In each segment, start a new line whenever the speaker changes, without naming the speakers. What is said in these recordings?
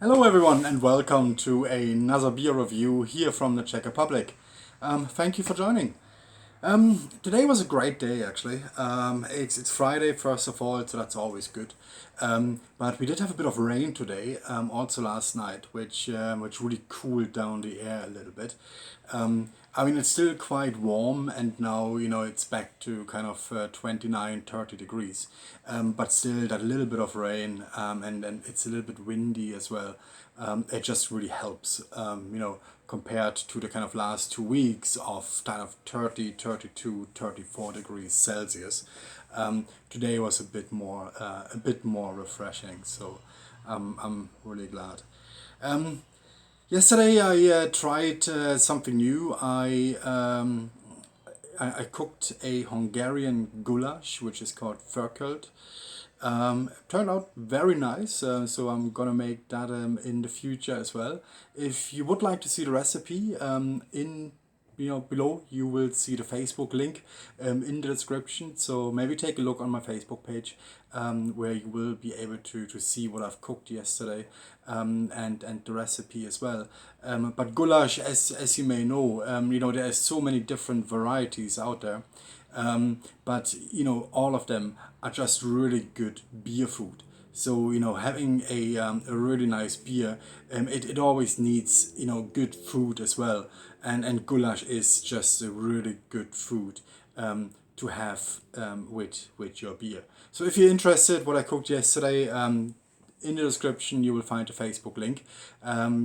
Hello everyone and welcome to another beer review here from the Czech Republic. Thank you for joining. Today was a great day actually. It's Friday first of all, so that's always good. But we did have a bit of rain today, also last night, which really cooled down the air a little bit. I mean, it's still quite warm, and now it's back to kind of 29, 30 degrees. But still, that little bit of rain, and it's a little bit windy as well. It just really helps, compared to the kind of last 2 weeks of kind of 30, 32, 34 degrees Celsius. Today was a bit more refreshing, so I'm really glad. Yesterday I tried something new. I cooked a Hungarian goulash, which is called Förkölt. Turned out very nice, so I'm gonna make that in the future as well. If you would like to see the recipe, in below you will see the Facebook link in the description. So maybe take a look on my Facebook page, where you will be able to see what I've cooked yesterday, and the recipe as well. But goulash, as you may know, there are so many different varieties out there. But all of them are just really good beer food. So having a really nice beer, it always needs good food as well, and goulash is just a really good food to have with your beer. So if you're interested, what I cooked yesterday, in the description you will find a Facebook link.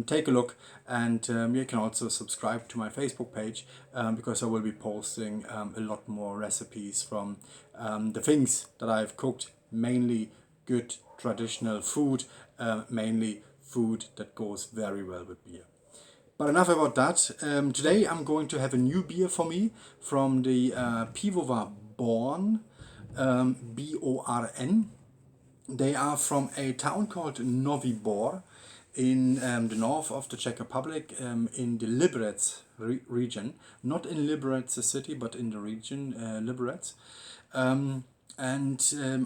Take a look, and you can also subscribe to my Facebook page, because I will be posting a lot more recipes from the things that I've cooked, mainly good traditional food, mainly food that goes very well with beer. But enough about that. Today I'm going to have a new beer for me from the Pivovar Born, Born. They are from a town called Nový Bor in the north of the Czech Republic, in the Liberec region. Not in Liberec, the city, but in the region Liberec. And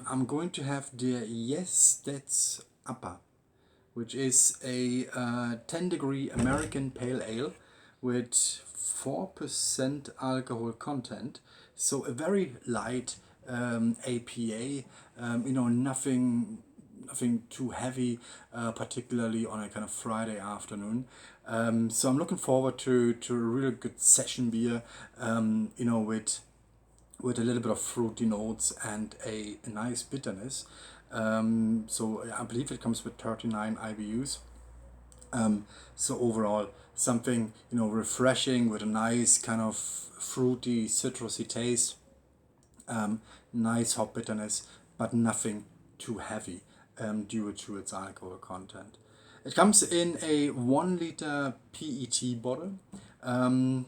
I'm going to have the Jezdec Upper, which is a 10-degree American Pale Ale with 4% alcohol content. So a very light APA, nothing too heavy, particularly on a kind of Friday afternoon. So I'm looking forward to a really good session beer, with a little bit of fruity notes and a nice bitterness. So I believe it comes with 39 IBUs. So overall, something refreshing with a nice kind of fruity, citrusy taste, nice hop bitterness, but nothing too heavy, due to its alcohol content. It comes in a 1 liter PET bottle.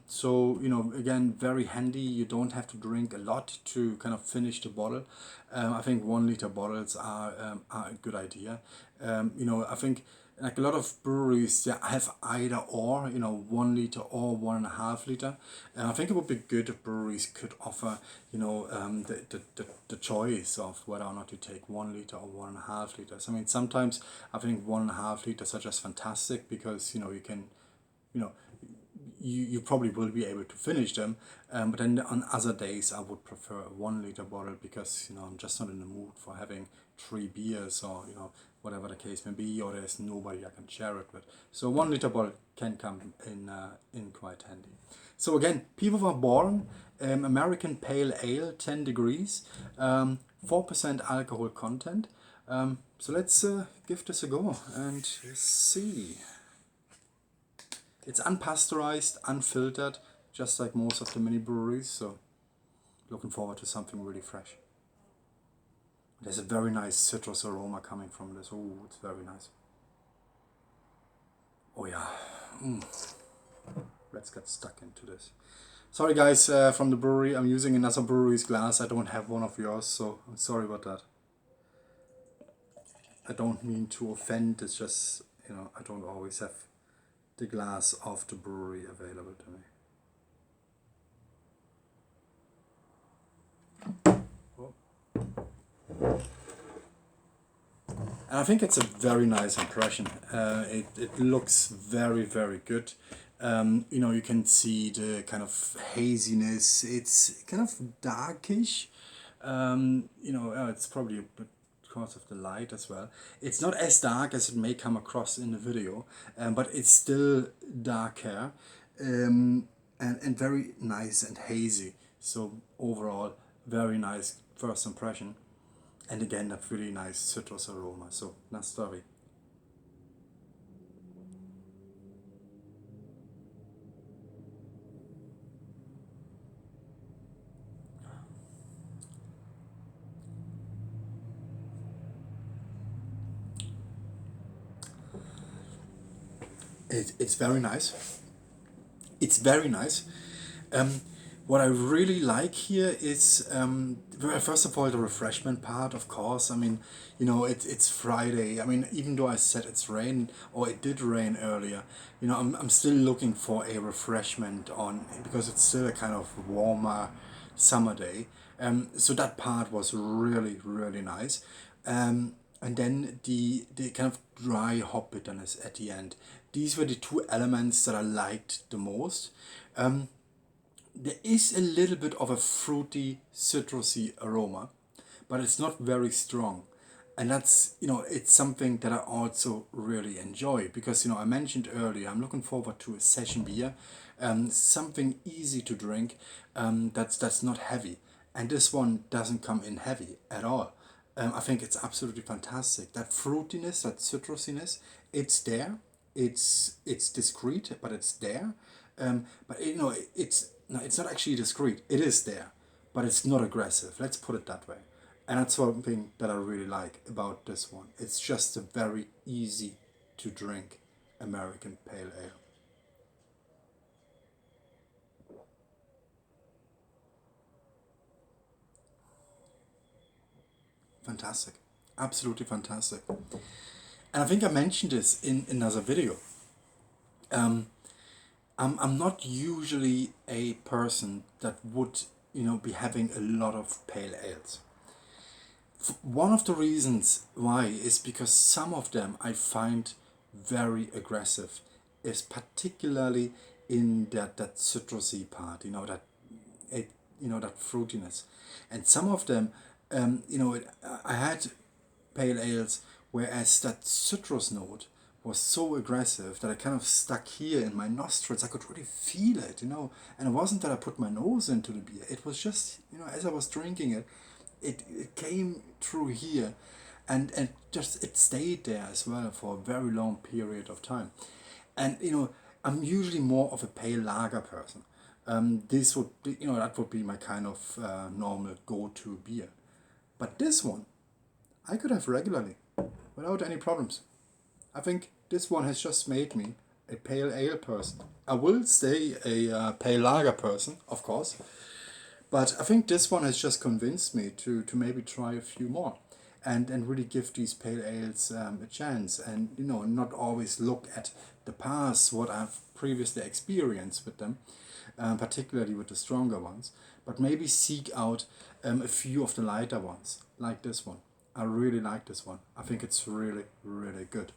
So, again, very handy. You don't have to drink a lot to kind of finish the bottle. I think 1 liter bottles are a good idea. I think like a lot of breweries, yeah, have either or, 1 liter or 1.5 liter. And I think it would be good if breweries could offer, the choice of whether or not you take 1 liter or 1.5 liters. I mean, sometimes I think 1.5 liters are just fantastic because, you can, you know, you probably will be able to finish them. But then on other days, I would prefer a 1 liter bottle because I'm just not in the mood for having 3 beers, or whatever the case may be, or there's nobody I can share it with. So 1 liter bottle can come in quite handy. So again, Pivovar Born, American Pale Ale, 10 degrees, 4% alcohol content. So let's give this a go and see. It's unpasteurized, unfiltered, just like most of the mini breweries, so looking forward to something really fresh. There's a very nice citrus aroma coming from this. Oh, it's very nice. Oh yeah. Let's get stuck into this. Sorry guys, from the brewery. I'm using another brewery's glass. I don't have one of yours, so I'm sorry about that. I don't mean to offend. It's just, I don't always have the glass of the brewery available to me. Oh. And I think it's a very nice impression. It looks very, very good. You know, you can see the kind of haziness. It's kind of darkish. You know, it's probably a bit because of the light as well. It's not as dark as it may come across in the video, but it's still darker, and very nice and hazy. So overall, very nice first impression. And again, a really nice citrus aroma. So, nice story. It's very nice. It's very nice. Um, what I really like here is, well, first of all, the refreshment part, of course. I mean, you know, it's Friday. I mean, even though I said it's rain, or it did rain earlier, you know, I'm still looking for a refreshment on, because it's still a kind of warmer summer day. So that part was really, really nice. And then the kind of dry hop bitterness at the end. These were the two elements that I liked the most. There is a little bit of a fruity, citrusy aroma, but it's not very strong. And that's, you know, it's something that I also really enjoy, because, you know, I mentioned earlier, I'm looking forward to a session beer, something easy to drink, that's not heavy. And this one doesn't come in heavy at all. I think it's absolutely fantastic. That fruitiness, that citrusiness, it's there. It's discreet, but it's there. But you know, it's no, it's not actually discreet. It is there, but it's not aggressive. Let's put it that way. And that's something that I really like about this one. It's just a very easy to drink American Pale Ale. Fantastic. Absolutely fantastic. And I think I mentioned this in another video. Um, I'm not usually a person that would, you know, be having a lot of pale ales. One of the reasons why is because some of them I find very aggressive, is particularly in that citrusy part, you know, it, you know, that fruitiness. And some of them, you know, I had pale ales, whereas that citrus note was so aggressive that I kind of stuck here in my nostrils. I could really feel it, you know. And it wasn't that I put my nose into the beer. It was just, you know, as I was drinking it, it came through here, and just it stayed there as well for a very long period of time. And you know, I'm usually more of a pale lager person. This would be, you know, that would be my kind of normal go-to beer. But this one I could have regularly without any problems. I think this one has just made me a pale ale person. I will stay a pale lager person, of course, but I think this one has just convinced me to maybe try a few more, and really give these pale ales a chance, and you know, not always look at the past, what I've previously experienced with them, particularly with the stronger ones, but maybe seek out a few of the lighter ones, like this one. I really like this one. I think it's really, really good.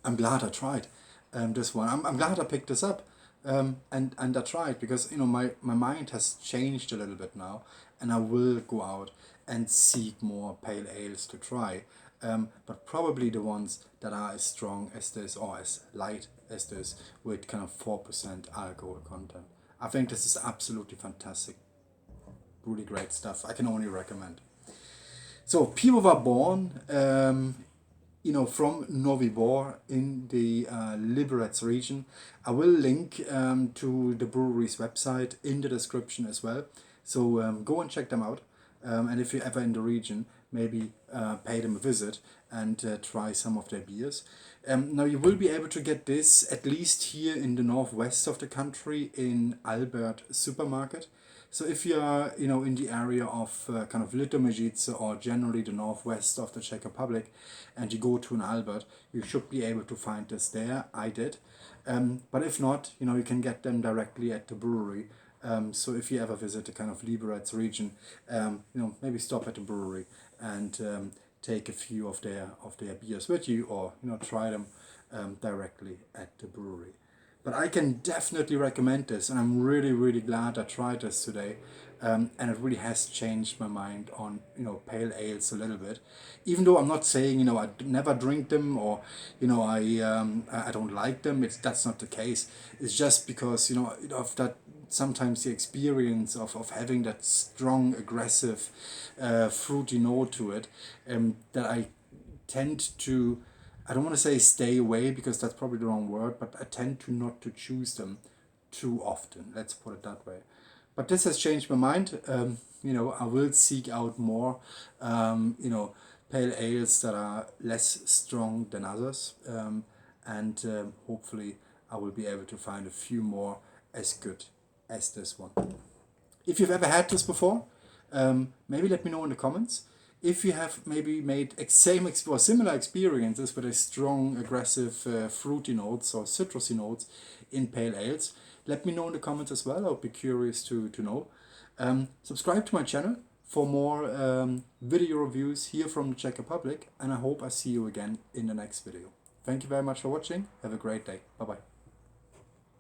I'm glad I tried this one. I'm glad I picked this up, and I tried, because you know, my mind has changed a little bit now, and I will go out and seek more pale ales to try, but probably the ones that are as strong as this, or as light as this, with kind of 4% alcohol content. I think this is absolutely fantastic, really great stuff. I can only recommend. So Pivovar Born, you know, from Novi Bor in the Liberec region. I will link to the brewery's website in the description as well. So go and check them out. And if you're ever in the region, maybe pay them a visit and try some of their beers. Now you will be able to get this at least here in the northwest of the country in Albert supermarket. So if you're, you know, in the area of kind of Litoměřice, or generally the northwest of the Czech Republic, and you go to an Albert, you should be able to find this there. I did. But if not, you know, you can get them directly at the brewery. So if you ever visit the kind of Liberec region, you know, maybe stop at the brewery and take a few of their beers with you, or try them directly at the brewery. But I can definitely recommend this, and I'm really, really glad I tried this today. And it really has changed my mind on pale ales a little bit. Even though I'm not saying I never drink them, or I don't like them. That's not the case. It's just because of that, sometimes the experience of having that strong, aggressive, fruity note to it, that I tend to, I don't want to say stay away, because that's probably the wrong word, but I tend to not to choose them too often. Let's put it that way. But this has changed my mind. I will seek out more, pale ales that are less strong than others, and hopefully I will be able to find a few more as good as this one. If you've ever had this before, maybe let me know in the comments. If you have maybe made or similar experiences with a strong, aggressive, fruity notes or citrusy notes in pale ales, let me know in the comments as well. I'll be curious to know. Subscribe to my channel for more video reviews here from the Czech Republic, and I hope I see you again in the next video. Thank you very much for watching. Have a great day. Bye bye.